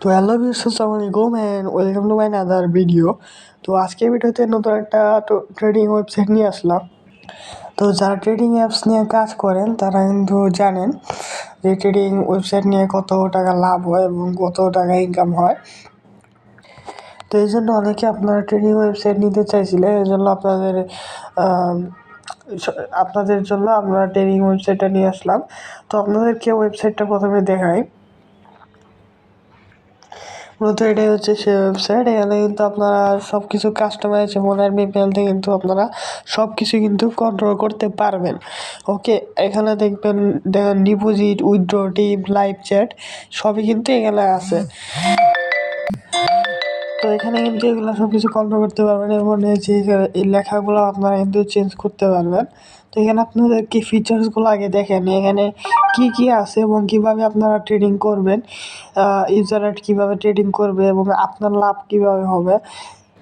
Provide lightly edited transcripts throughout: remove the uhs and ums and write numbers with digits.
তো hello viewers, আসসালামু আলাইকুম and welcome to my another video. তো আজকের ভিডিওতে নতুন একটা ট্রেডিং ওয়েবসাইট নিয়ে আসলাম। তো যারা ট্রেডিং অ্যাপস নিয়ে কাজ করেন তারা কিন্তু জানেন যে ট্রেডিং ওয়েবসাইট নিয়ে কত টাকা লাভ হয় এবং কত টাকা ইনকাম হয়। তো এই জন্য অনেকে আপনারা ট্রেডিং ওয়েবসাইট নিতে চাইছিলেন, এই জন্য আপনাদের জন্য আমরা ট্রেডিং ওয়েবসাইটটা নিয়ে আসলাম। তো আপনাদেরকে ওয়েবসাইটটা প্রথমে দেখাই। মূলত এটাই হচ্ছে সেই ওয়েবসাইট। এখানে কিন্তু আপনারা সব কিছু কাস্টমাইজ এবং পেপ্যাল থেকে কিন্তু আপনারা সব কিছু কিন্তু কন্ট্রোল করতে পারবেন। ওকে, এখানে দেখবেন ডিপোজিট, উইথড্র, টিপ, লাইভ চ্যাট সবই কিন্তু এখানে আছে। তো এখানে কিন্তু এগুলো সব কিছু কন্ট্রোল করতে পারবেন এবং এই লেখাগুলো আপনারা কিন্তু চেঞ্জ করতে পারবেন। তো এখানে আপনাদের কি ফিচার্সগুলো আগে দেখেন, এখানে কি আছে এবং কিভাবে আপনারা ট্রেডিং করবেন, ইউজাররা কীভাবে ট্রেডিং করবে এবং আপনার লাভ কীভাবে হবে।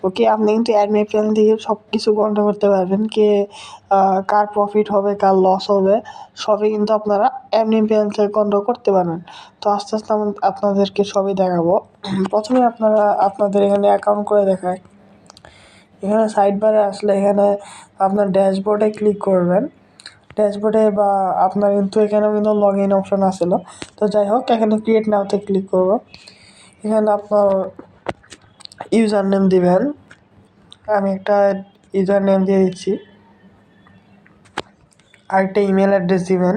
ওকে, আপনি কিন্তু অ্যাডমিন প্ল্যান থেকে সব কিছু কন্ট্রোল করতে পারবেন, কার প্রফিট হবে, কার লস হবে, সবই কিন্তু আপনারা অ্যাডমিন প্ল্যান থেকে কন্ট্রোল করতে পারবেন। তো আস্তে আস্তে আমি আপনাদেরকে সবই দেখাবো। প্রথমে আপনাদের এখানে অ্যাকাউন্ট করে দেখায়। এখানে সাইড বারে আসলে এখানে আপনার ড্যাশবোর্ডে ক্লিক করবেন। ড্যাশবোর্ডে বা আপনার কিন্তু এখানেও কিন্তু লগ ইন অপশন আসছিলো। তো যাই হোক, এখানে ক্রিয়েট নাওতে ক্লিক করব। এখানে আপনার ইউজার নেম দিবেন। আমি একটা ইউজার নেম দিয়ে দিচ্ছি, আরেকটা ইমেল অ্যাড্রেস দিবেন,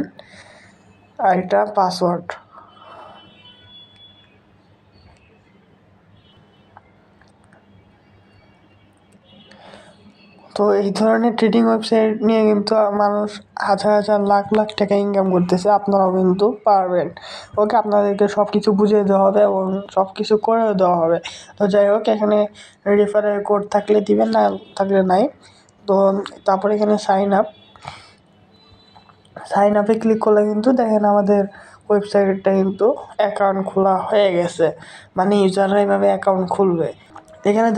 আরেকটা পাসওয়ার্ড। তো এই ধরনের ট্রেডিং ওয়েবসাইট নিয়ে কিন্তু মানুষ হাজার হাজার লাখ লাখ টাকা ইনকাম করতেছে, আপনারাও কিন্তু পারবেন। ওকে, আপনাদেরকে সব কিছু বুঝিয়ে দেওয়া হবে এবং সব কিছু করেও দেওয়া হবে। তো যাই হোক, এখানে রেফারেল কোড থাকলে দিবেন, না থাকলে নাই। তো তারপরে এখানে সাইন আপে ক্লিক করলে কিন্তু দেখেন আমাদের ওয়েবসাইটটা কিন্তু অ্যাকাউন্ট খোলা হয়ে গেছে, মানে ইউজাররা এইভাবে অ্যাকাউন্ট খুলবে। এখানে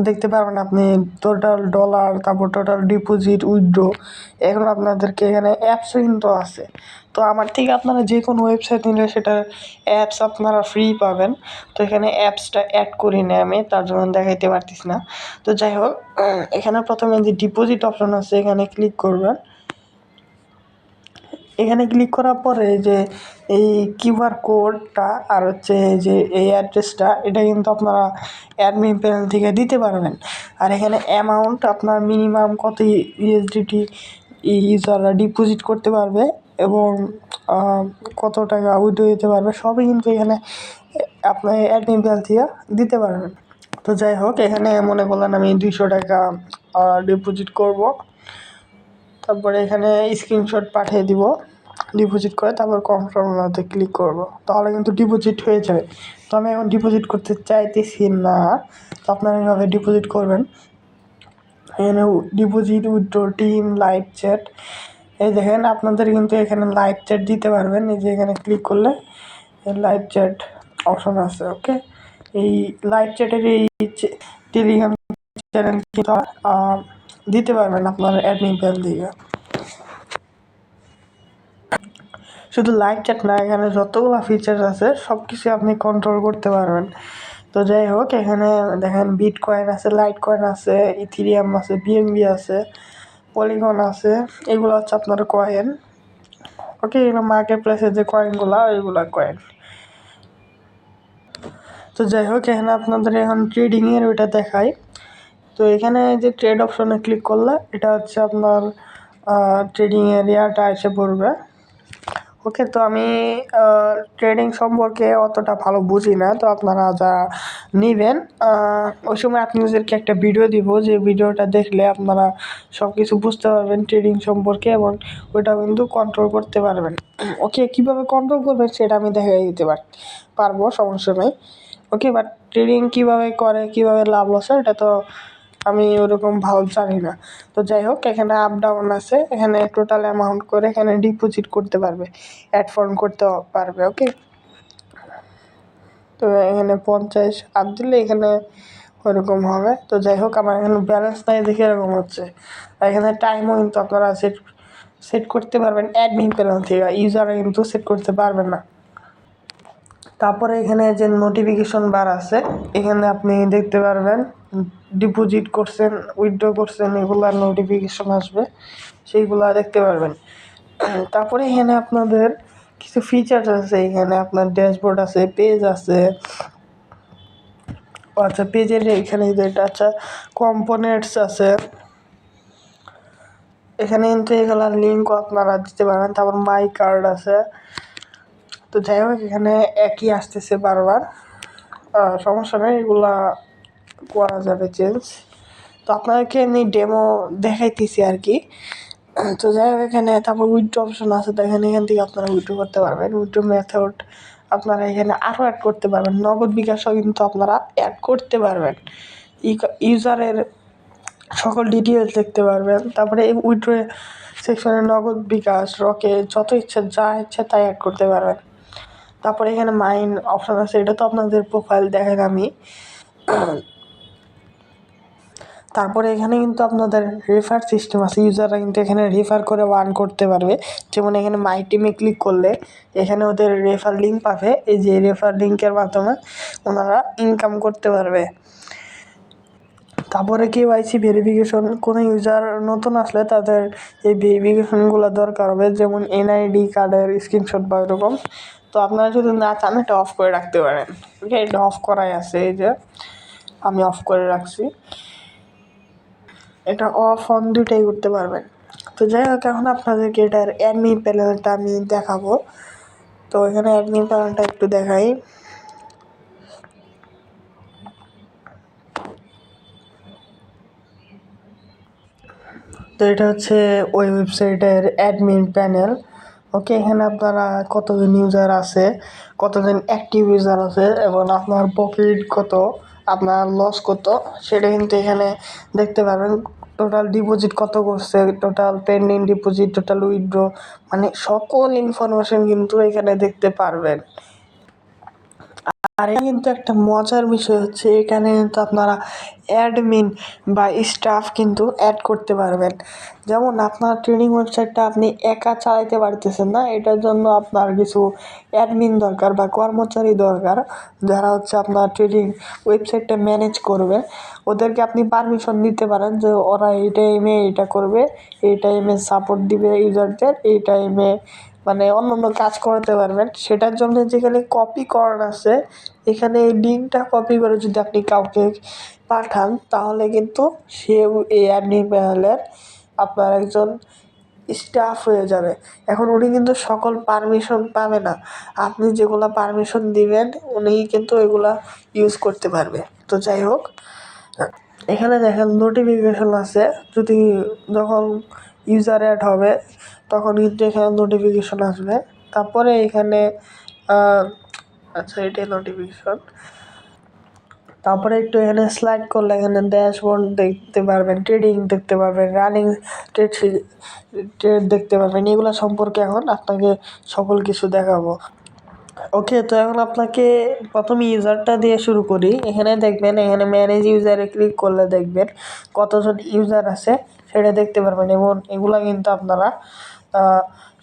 দেখতে পারবেন আপনি টোটাল ডলার, তারপর টোটাল ডিপোজিট, উইথড্র, এগুলো আপনাদেরকে এখানে অ্যাপসও কিন্তু আছে। তো আমার থেকে আপনারা যে কোনো ওয়েবসাইট নিলে সেটার অ্যাপস আপনারা ফ্রি পাবেন। তো এখানে অ্যাপসটা অ্যাড করি না আমি, তার জন্য দেখাইতে পারতেছি না। তো যাই হোক, এখানে প্রথমে যে ডিপোজিট অপশন আছে এখানে ক্লিক করবেন। এখানে ক্লিক করার পরে যে এই কিউআর কোডটা আর হচ্ছে যে এই অ্যাড্রেসটা, এটা কিন্তু আপনারা অ্যাডমিন প্যানেল থেকে দিতে পারবেন। আর এখানে অ্যামাউন্ট আপনার মিনিমাম কত ইউএসডিটি ইউজাররা ডিপোজিট করতে পারবে এবং কত টাকা উইথড্র দিতে পারবে, সবই কিন্তু এখানে আপনার অ্যাডমিন প্যানেল থেকে দিতে পারবেন। তো যাই হোক, এখানে মনে করলেন আমি 200 টাকা ডিপোজিট করব। তারপরে এখানে স্ক্রিনশট পাঠিয়ে দিব ডিপোজিট করে, তারপর কনফার্ম নাওতে ক্লিক করব, তাহলে কিন্তু ডিপোজিট হয়ে যাবে। তো আমি এখন ডিপোজিট করতে চাইতেছি না। তো আপনারা এভাবে ডিপোজিট করবেন। এখানে deposit, withdraw, team, live chat, এই দেখেন আপনাদের কিন্তু এখানে লাইভ চ্যাট দিতে পারবেন। এই যে এখানে ক্লিক করলে লাইভ চ্যাট অপশন আছে। ওকে, এই লাইভ চ্যাটের এই টেলিগ্রাম চ্যানেল কিন্তু দিতে পারবেন আপনার অ্যাডমিন প্যানেল থেকে। শুধু লাইভ চ্যাট না, এখানে যতগুলো ফিচার্স আছে সব কিছু আপনি কন্ট্রোল করতে পারবেন। তো যাই হোক, এখানে দেখেন বিটকয়েন আছে, লাইট কয়েন আছে, ইথিরিয়াম আছে, বিএনবি আছে, পলিগন আছে, এগুলো হচ্ছে আপনার কয়েন। ওকে, এগুলো মার্কেট প্লেসের যে কয়েনগুলো, ওইগুলো কয়েন। তো যাই হোক, এখানে আপনাদের এখন ট্রেডিংয়ের ওইটা দেখায়। তো এখানে যে ট্রেড অপশনে ক্লিক করলে এটা হচ্ছে আপনার ট্রেডিং এরিয়াটা এসে পড়বে। ওকে, তো আমি ট্রেডিং সম্পর্কে অতটা ভালো বুঝি না। তো আপনারা যা নেবেন ওই সময় আপনাদেরকে একটা ভিডিও দিব, যে ভিডিওটা দেখলে আপনারা সব কিছু বুঝতে পারবেন ট্রেডিং সম্পর্কে এবং ওইটা কিন্তু কন্ট্রোল করতে পারবেন। ওকে, কীভাবে কন্ট্রোল করবেন সেটা আমি দেখাই দিতে পারবো, সমস্যা নেই। ওকে, বাট ট্রেডিং কীভাবে করে, কীভাবে লাভ লস হয়, এটা তো আমি ওরকম ভালো জানি না। তো যাই হোক, এখানে আপ ডাউন আছে, এখানে টোটাল অ্যামাউন্ট করে এখানে ডিপোজিট করতে পারবে, অ্যাড ফান্ড করতে পারবে। ওকে, তো এখানে 50 আপ দিলে এখানে ওরকম হবে। তো যাই হোক, আমার এখানে ব্যালেন্স নাই দেখে এরকম হচ্ছে। আর এখানে টাইমও কিন্তু আপনারা সেট করতে পারবেন অ্যাডমিন প্যানেল থেকে, ইউজাররা কিন্তু সেট করতে পারবেন না। তারপরে এখানে যে নোটিফিকেশন বার আছে, এখানে আপনি দেখতে পারবেন ডিপোজিট করছেন, উইথড্র করছেন, এগুলার নোটিফিকেশন আসবে, সেইগুলা দেখতে পারবেন। তারপরে এখানে আপনাদের কিছু ফিচার্স আছে, এখানে আপনার ড্যাশবোর্ড আছে, পেজ আছে। আচ্ছা, পেজের এখানে যেটা আচ্ছা কম্পোনেন্টস আছে, এখানে কিন্তু এগুলার লিঙ্কও আপনারা দিতে পারবেন। তারপর মাই কার্ড আছে। তো যাই হোক, এখানে একই আসতেছে বারবার, সমস্যা নেই, এগুলা করা যাবে চেঞ্জ। তো আপনাদেরকে এমনি ডেমো দেখাইতেছি আর কি। তো যাই হোক, এখানে তারপর উইথড্র অপশন আছে, তো এখান থেকে আপনারা উইথড্র করতে পারবেন। উইথড্র মেথড আপনারা এখানে আরও অ্যাড করতে পারবেন, নগদ বিকাশও কিন্তু আপনারা অ্যাড করতে পারবেন। ইউজারের সকল ডিটেলস দেখতে পারবেন। তারপরে এই উইথড্র সেকশনে নগদ বিকাশ, রকেট, যত ইচ্ছা যা ইচ্ছা তাই অ্যাড করতে পারবেন। তারপরে এখানে মাইন অপশন আছে, এটা তো আপনাদের প্রোফাইল দেখেন আমি। তারপরে এখানে কিন্তু আপনাদের রেফার সিস্টেম আছে, ইউজাররা কিন্তু এখানে রেফার করে আর্ন করতে পারবে। যেমন এখানে মাই টিমে ক্লিক করলে এখানে ওদের রেফার লিঙ্ক পাবে, এই যে রেফার লিঙ্কের মাধ্যমে ওনারা ইনকাম করতে পারবে। তারপরে কেওয়াইসি ভেরিফিকেশন, কোনো ইউজার নতুন আসলে তাদের এই ভেরিফিকেশনগুলো দরকার হবে, যেমন এনআইডি কার্ডের স্ক্রিনশট বা এরকম। তো আপনারা যদি না চান এটা অফ করে রাখতে পারেন। ওকে, এটা অফ করাই আছে, এই যে আমি অফ করে রাখছি। এটা অফ অন দুইটাই করতে পারবেন। তো যাই হোক, এখন আপনাদেরকে এটার অ্যাডমিন প্যানেলটা আমি দেখাবো। তো এখানে অ্যাডমিন প্যানেলটা একটু দেখাই। তো এটা হচ্ছে ওই ওয়েবসাইটের অ্যাডমিন প্যানেল। ওকে, এখানে আপনারা কতজন ইউজার আছে, কতজন অ্যাক্টিভ ইউজার আছে এবং আপনার প্রফিট কত, আপনার লস কত, সেটা কিন্তু এখানে দেখতে পারবেন। টোটাল ডিপোজিট কত করছে, total pending deposit, total withdraw, মানে সকল ইনফরমেশন কিন্তু এখানে দেখতে পারবেন। আর এটা কিন্তু একটা মজার বিষয় হচ্ছে, এখানে কিন্তু আপনারা অ্যাডমিন বা স্টাফ কিন্তু অ্যাড করতে পারবেন। যেমন আপনার ট্রেডিং ওয়েবসাইটটা আপনি একা চালাইতে পারতেছেন না, এটার জন্য আপনার কিছু অ্যাডমিন দরকার বা কর্মচারী দরকার, যারা হচ্ছে আপনার ট্রেডিং ওয়েবসাইটটা ম্যানেজ করবে। ওদেরকে আপনি পারমিশন দিতে পারেন যে ওরা এই টাইমে এটা করবে, এই টাইমে সাপোর্ট দিবে ইউজারদের, এই টাইমে মানে অন্য কাজ করাতে পারবেন। সেটার জন্য যেখানে কপি করার আছে, এখানে এই লিঙ্কটা কপি করে যদি আপনি কাউকে পাঠান, তাহলে কিন্তু সেও এই অ্যাডমিন প্যানেলের আপনার একজন স্টাফ হয়ে যাবে। এখন উনি কিন্তু সকল পারমিশন পাবে না, আপনি যেগুলা পারমিশন দিবেন উনি কিন্তু এগুলা ইউজ করতে পারবে। তো যাই হোক, এখানে দেখেন নোটিফিকেশন আছে, যদি যখন ইউজার অ্যাড হবে তখন কিন্তু এখানে নোটিফিকেশন আসবে। তারপরে এখানে আচ্ছা, এটাই নোটিফিকেশন। তারপরে একটু এখানে স্লাইড করলে এখানে ড্যাশবোর্ড দেখতে পারবেন, ট্রেডিং দেখতে পারবেন, রানিং ট্রেড ট্রেড দেখতে পারবেন। এগুলো সম্পর্কে এখন আপনাকে সকল কিছু দেখাবো। ওকে, তো এখন আপনাকে প্রথমে ইউজারটা দিয়ে শুরু করি। এখানে দেখবেন, এখানে ম্যানেজ ইউজারে ক্লিক করলে দেখবেন কতজন ইউজার আছে সেটা দেখতে পারবেন, এবং এগুলা কিন্তু আপনারা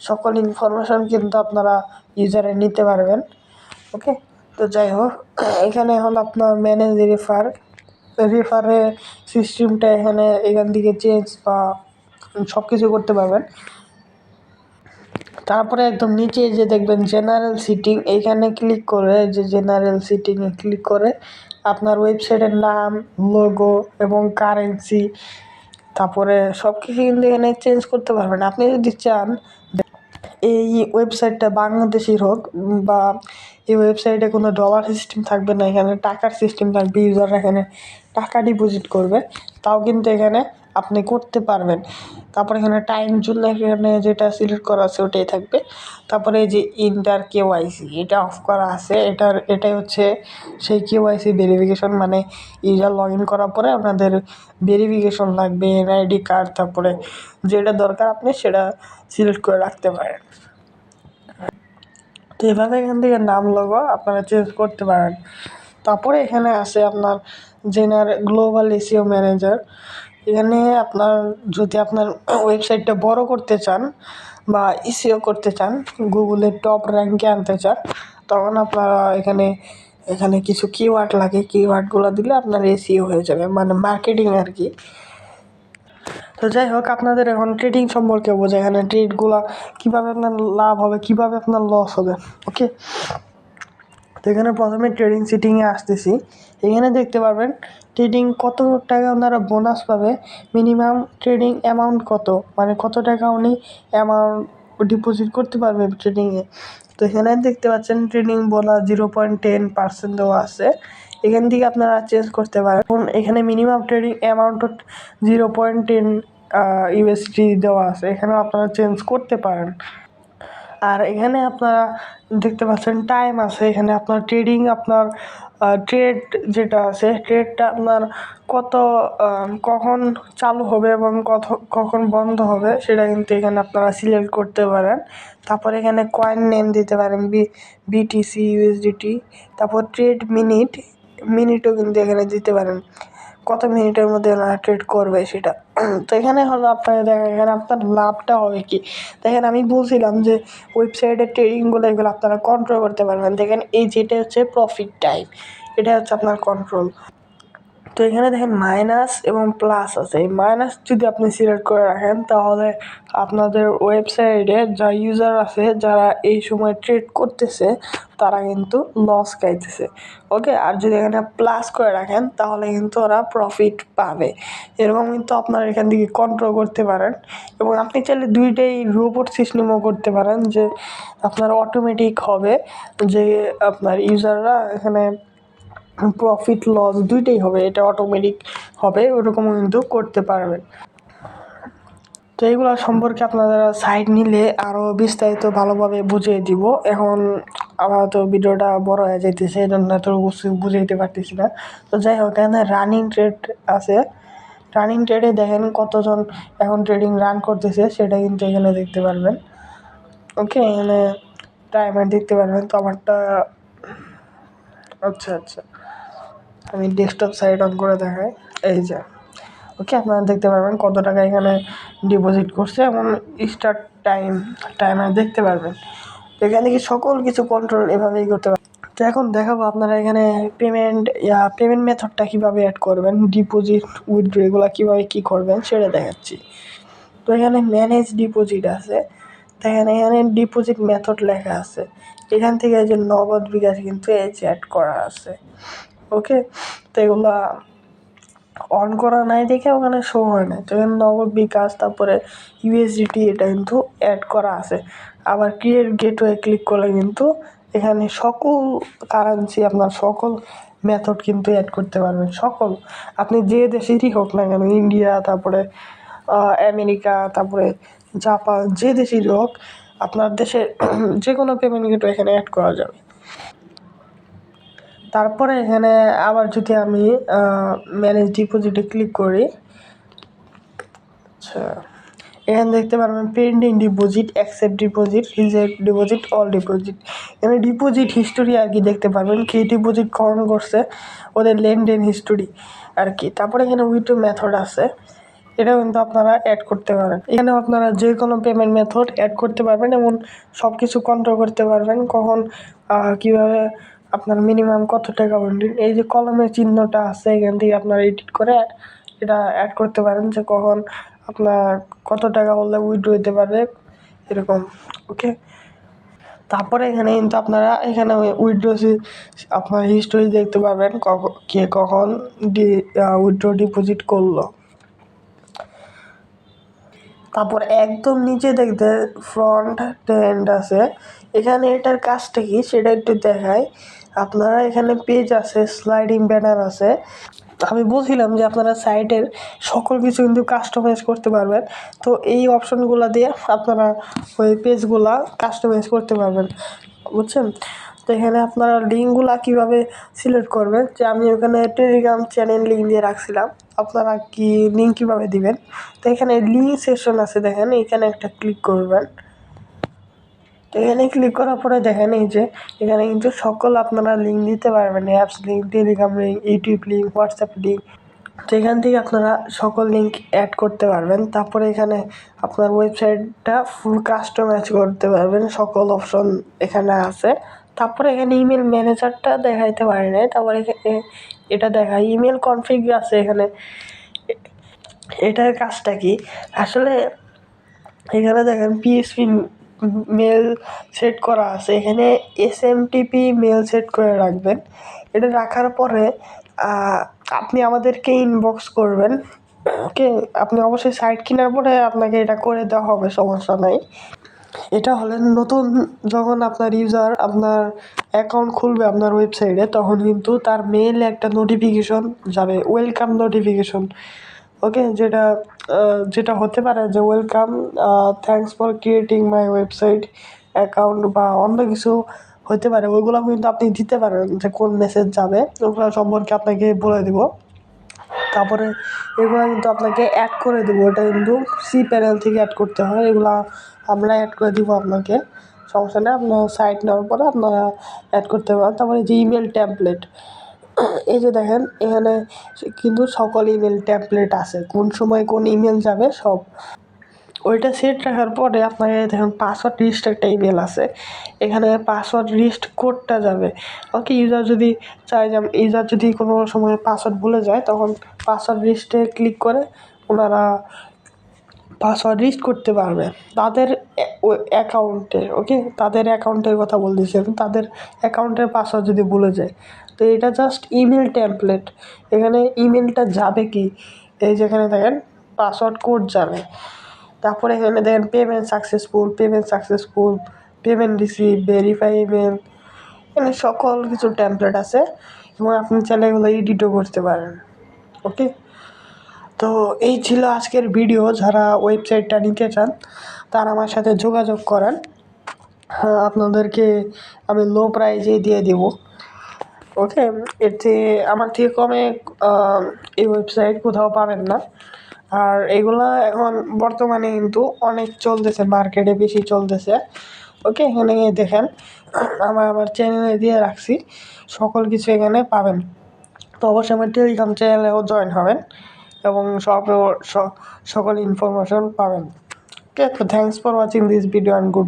সকল ইনফরমেশন কিন্তু আপনারা ইউজারে নিতে পারবেন। ওকে, তো যাই হোক, এখানে এখন আপনার ম্যানেজ রেফারে সিস্টেমটা এখান থেকে চেঞ্জ বা সব কিছু করতে পারবেন। তারপরে একদম নিচে যে দেখবেন জেনারেল সিটিং, এইখানে ক্লিক করে যে জেনারেল সিটিংয়ে ক্লিক করে আপনার ওয়েবসাইটের নাম, লোগো এবং কারেন্সি, তারপরে সব কিছু কিন্তু এখানে চেঞ্জ করতে পারবেন। আপনি যদি চান এই ওয়েবসাইটটা বাংলাদেশির হোক, বা এই ওয়েবসাইটে কোনো ডলার সিস্টেম থাকবে না, এখানে টাকার সিস্টেম থাকবে, ইউজাররা এখানে টাকা ডিপোজিট করবে, তাও কিন্তু এখানে আপনি করতে পারবেন। তারপরে এখানে টাইম জোন, এখানে যেটা সিলেক্ট করা আছে ওটাই থাকবে। তারপরে এই যে ইন্টার কেওয়াইসি, এটা অফ করা আছে, এটাই হচ্ছে সেই কেওয়াইসি ভেরিফিকেশন, মানে ইউজার লগ ইন করার পরে আপনাদের ভেরিফিকেশন লাগবে, এনআইডি কার্ড, তারপরে যেটা দরকার আপনি সেটা সিলেক্ট করে রাখতে পারেন। তো এভাবে এখান থেকে নাম লোগো আপনারা চেঞ্জ করতে পারেন। তারপরে এখানে আছে আপনার গ্লোবাল এসইও ম্যানেজার। এখানে আপনার যদি আপনার ওয়েবসাইটটা বড় করতে চান বা এসইও করতে চান, গুগলের টপ র্যাঙ্কে আনতে চান, তখন আপনারা এখানে এখানে কিছু কিওয়ার্ড লাগে, কিওয়ার্ডগুলো দিলে আপনার এসইও হয়ে যাবে, মানে মার্কেটিং আর কি। তো যাই হোক, আপনাদের এখন ট্রেডিং সম্পর্কে বোঝা, এখানে ট্রেডগুলো কীভাবে আপনার লাভ হবে, কীভাবে আপনার লস হবে। ওকে, তো এখানে প্রথমে ট্রেডিং সিটিংয়ে আসতেছি। এখানে দেখতে পারবেন ট্রেডিং কত টাকা আপনারা বোনাস পাবে, মিনিমাম ট্রেডিং অ্যামাউন্ট কত, মানে কত টাকা উনি অ্যামাউন্ট ডিপোজিট করতে পারবে ট্রেডিংয়ে। তো এখানে দেখতে পাচ্ছেন ট্রেডিং বোনাস 0.10% দেওয়া আছে। এখান থেকে আপনারা চেঞ্জ করতে পারেন। এখানে মিনিমাম ট্রেডিং অ্যামাউন্ট 0.10 ইউএসডি দেওয়া আছে, এখানেও আপনারা চেঞ্জ করতে পারেন। আর এখানে আপনারা দেখতে পাচ্ছেন টাইম আছে, এখানে আপনার ট্রেডিং আপনার ট্রেড যেটা আছে, ট্রেডটা আপনার কত কখন চালু হবে এবং কখন বন্ধ হবে সেটা কিন্তু এখানে আপনারা সিলেক্ট করতে পারেন। তারপর এখানে কয়েন নেম দিতে পারেন, বিটিসি, ইউএসডিটি। তারপর ট্রেড মিনিটও কিন্তু এখানে দিতে পারেন, কত মিনিটের মধ্যে ওনারা ট্রেড করবে সেটা। তো এখানে হলো আপনার দেখেন এখানে আপনার লাভটা হবে কি। দেখেন আমি বলছিলাম যে ওয়েবসাইটের ট্রেডিংগুলো এগুলো আপনারা কন্ট্রোল করতে পারবেন। দেখেন এই যেটা হচ্ছে প্রফিট টাইম, এটা হচ্ছে আপনার কন্ট্রোল। তো এখানে দেখেন মাইনাস এবং প্লাস আছে। এই মাইনাস যদি আপনি সিলেক্ট করে রাখেন তাহলে আপনাদের ওয়েবসাইটে যা ইউজার আছে যারা এই সময় ট্রেড করতেছে তারা কিন্তু লস খাইতেছে। ওকে, আর যদি এখানে প্লাস করে রাখেন তাহলে কিন্তু ওরা প্রফিট পাবে। এরকম কিন্তু আপনারা এখান থেকে কন্ট্রোল করতে পারেন। এবং আপনি চাইলে দুইটাই রোবট সিস্টেমও করতে পারেন, যে আপনার অটোমেটিক হবে, যে আপনার ইউজাররা এখানে প্রফিট লস দুইটাই হবে, এটা অটোমেটিক হবে, ওরকমও কিন্তু করতে পারবেন। তো এইগুলো সম্পর্কে আপনারা সাইট নিলে আরও বিস্তারিত ভালোভাবে বুঝিয়ে দিব। এখন আমার তো ভিডিওটা বড় হয়ে যাইতেছে, এই জন্য এত বুঝাইতে পারতেছি না। তো যাই হোক, এখানে রানিং ট্রেড আছে। রানিং ট্রেডে দেখেন কতজন এখন ট্রেডিং রান করতেছে সেটা কিন্তু এখানে দেখতে পারবেন। ওকে, এখানে টাইমার দেখতে পারবেন। তো আমারটা আচ্ছা আমি ডেস্কটপ সাইট অন করে দেখাই, এই যে। ওকে, আপনারা দেখতে পারবেন কত টাকা এখানে ডিপোজিট করছে এবং স্টার্ট টাইমার দেখতে পারবেন। এখানে কি সকল কিছু কন্ট্রোল এভাবেই করতে পারবেন। তো এখন দেখাবো আপনারা এখানে পেমেন্ট মেথডটা কীভাবে অ্যাড করবেন, ডিপোজিট উইথড্র এগুলো কীভাবে কী করবেন সেটা দেখাচ্ছি। তো এখানে ম্যানেজ ডিপোজিট আছে, তো এখানে ডিপোজিট মেথড লেখা আছে। এখান থেকে যে নগদ বিকাশ কিন্তু এই যে অ্যাড করা আছে। ওকে, তো এগুলো অন করা নাই দেখে ওখানে শো হয় না। তো এখানে নগদ বিকাশ, তারপরে ইউএসডিটি এটা কিন্তু অ্যাড করা আছে। আবার ক্রিয়েট গেটওয়ে ক্লিক করলে কিন্তু এখানে সকল কারেন্সি আপনার সকল মেথড কিন্তু অ্যাড করতে পারবেন। সকল আপনি যে দেশেরই হোক না কেন, ইন্ডিয়া, তারপরে আমেরিকা, তারপরে জাপান, যে দেশেরই হোক, আপনার দেশে যে কোনো পেমেন্ট গেটওয়ে এখানে অ্যাড করা যাবে। তারপরে এখানে আবার যদি আমি ম্যানেজ ডিপোজিটে ক্লিক করি, আচ্ছা, এখানে দেখতে পারবেন pending deposit, accept deposit, reject deposit, all deposit. এখানে ডিপোজিট হিস্টোরি আর কি দেখতে পারবেন, কে ডিপোজিট কখন করছে, ওদের লেনদেন হিস্টোরি আর কি। তারপরে এখানে উইথড্র মেথড আছে, এটাও কিন্তু আপনারা অ্যাড করতে পারেন। এখানে আপনারা যে কোনো পেমেন্ট মেথড অ্যাড করতে পারবেন এবং সব কিছু কন্ট্রোল করতে পারবেন, কখন কীভাবে আপনার মিনিমাম কত টাকা উইথড্র। এই যে কলমের চিহ্নটা আছে, এখান থেকে আপনারা এডিট করে এটা অ্যাড করতে পারেন, যে কখন আপনার কত টাকা হলে উইথড্র হতে পারবে এরকম। ওকে, তারপরে এখানে কিন্তু আপনারা এখানে উইথড্র আপনার হিস্টোরি দেখতে পারবেন, কে কখন উইথড্র ডিপোজিট করলো। তারপর একদম নিচে দেখতে ফ্রন্ট এন্ড আছে, এখানে এটার কাজটা কি সেটা একটু দেখায়। আপনারা এখানে পেজ আছে, স্লাইডিং ব্যানার আছে। আমি বলছিলাম যে আপনারা সাইটের সকল কিছু কিন্তু কাস্টমাইজ করতে পারবেন। তো এই অপশনগুলো দিয়ে আপনারা ওই পেজগুলা কাস্টমাইজ করতে পারবেন, বুঝছেন। তো এখানে আপনারা লিঙ্কগুলা কীভাবে সিলেক্ট করবেন, যে আমি ওখানে টেলিগ্রাম চ্যানেল লিঙ্ক দিয়ে রাখছিলাম, আপনারা কি লিঙ্ক কীভাবে দিবেন। তো এখানে লিঙ্ক সেকশন আছে, দেখেন এখানে একটা ক্লিক করবেন। এখানে ক্লিক করার পরে দেখেন এই যে এখানে কিন্তু সকল আপনারা লিঙ্ক দিতে পারবেন, apps link, Telegram link, YouTube link, WhatsApp link. তো এখান থেকে আপনারা সকল লিঙ্ক অ্যাড করতে পারবেন। তারপরে এখানে আপনার ওয়েবসাইটটা ফুল কাস্টমাইজ করতে পারবেন, সকল অপশন এখানে আছে। তারপরে এখানে ইমেল ম্যানেজারটা দেখাইতে পারি নাই, তারপরে এটা দেখায় ইমেল কনফিগ আছে এখানে। এটার কাজটা কি আসলে, এখানে দেখেন পিএসপি মেল সেট করা আছে, এখানে এসএমটিপি মেল সেট করে রাখবেন। এটা রাখার পরে আপনি আমাদেরকে ইনবক্স করবেন। ওকে, আপনি অবশ্যই সাইট কেনার পরে আপনাকে এটা করে দেওয়া হবে, সমস্যা নাই। এটা হলে নতুন যখন আপনার ইউজার আপনার অ্যাকাউন্ট খুলবে আপনার ওয়েবসাইটে, তখন কিন্তু তার মেইলে একটা নোটিফিকেশন যাবে, ওয়েলকাম নোটিফিকেশন। ওকে, যেটা হতে পারে যে welcome, thanks for creating my website account, বা অন্য কিছু হতে পারে। ওইগুলো কিন্তু আপনি দিতে পারেন যে কোন মেসেজ যাবে, ওগুলো সম্পর্কে আপনাকে বলে দেবো। তারপরে এগুলো কিন্তু আপনাকে অ্যাড করে দেবো, ওটা কিন্তু সি প্যানেল থেকে অ্যাড করতে হয়, এগুলো আমরা অ্যাড করে দিব আপনাকে, সমস্যা নেই। আপনার সাইট নেওয়ার পরে আপনারা অ্যাড করতে পারেন। তারপরে যে ইমেল ট্যাম্পলেট, এই যে দেখেন এখানে কিন্তু সকল ইমেল ট্যাম্পলেট আছে, কোন সময় কোন ইমেল যাবে সব। ওইটা সেট রাখার পরে আপনাকে দেখেন পাসওয়ার্ড লিস্ট একটা ইমেল আছে, এখানে পাসওয়ার্ড লিস্ট কোডটা যাবে। ওকে, ইউজার যদি কোনো সময় পাসওয়ার্ড ভুলে যায়, তখন পাসওয়ার্ড লিস্টে ক্লিক করে ওনারা পাসওয়ার্ড লিস্ট করতে পারবে তাদের অ্যাকাউন্টে। ওকে, তাদের অ্যাকাউন্টের কথা বলতেছি আমি, তাদের অ্যাকাউন্টের পাসওয়ার্ড যদি ভুলে যায়। তো এটা জাস্ট ইমেল টেমপ্লেট। এখানে ইমেলটা যাবে কি, এই যেখানে দেখেন পাসওয়ার্ড কোড যাবে, তারপরে এখানে দেখেন payment successful, payment receive, verify email, এখানে সকল কিছু টেমপ্লেট আছে, এবং আপনি চাইলে এগুলো এডিটও করতে পারেন। ওকে, তো এই ছিল আজকের ভিডিও। যারা ওয়েবসাইটটা নিতে চান তারা আমার সাথে যোগাযোগ করেন, আপনাদেরকে আমি লো প্রাইজে দিয়ে দেব। ওকে, এতে আমার থেকে কমে এই ওয়েবসাইট কোথাও পাবেন না। আর এগুলা এখন বর্তমানে কিন্তু অনেক চলতেছে, মার্কেটে বেশি চলতেছে। ওকে, এখানে দেখেন আমার চ্যানেলে দিয়ে রাখছি, সকল কিছু এখানে পাবেন। তো অবশ্যই আমার টেলিগ্রাম চ্যানেলেও জয়েন হবেন এবং সকল ইনফরমেশন পাবেন। ওকে, তো thanks for watching this video and good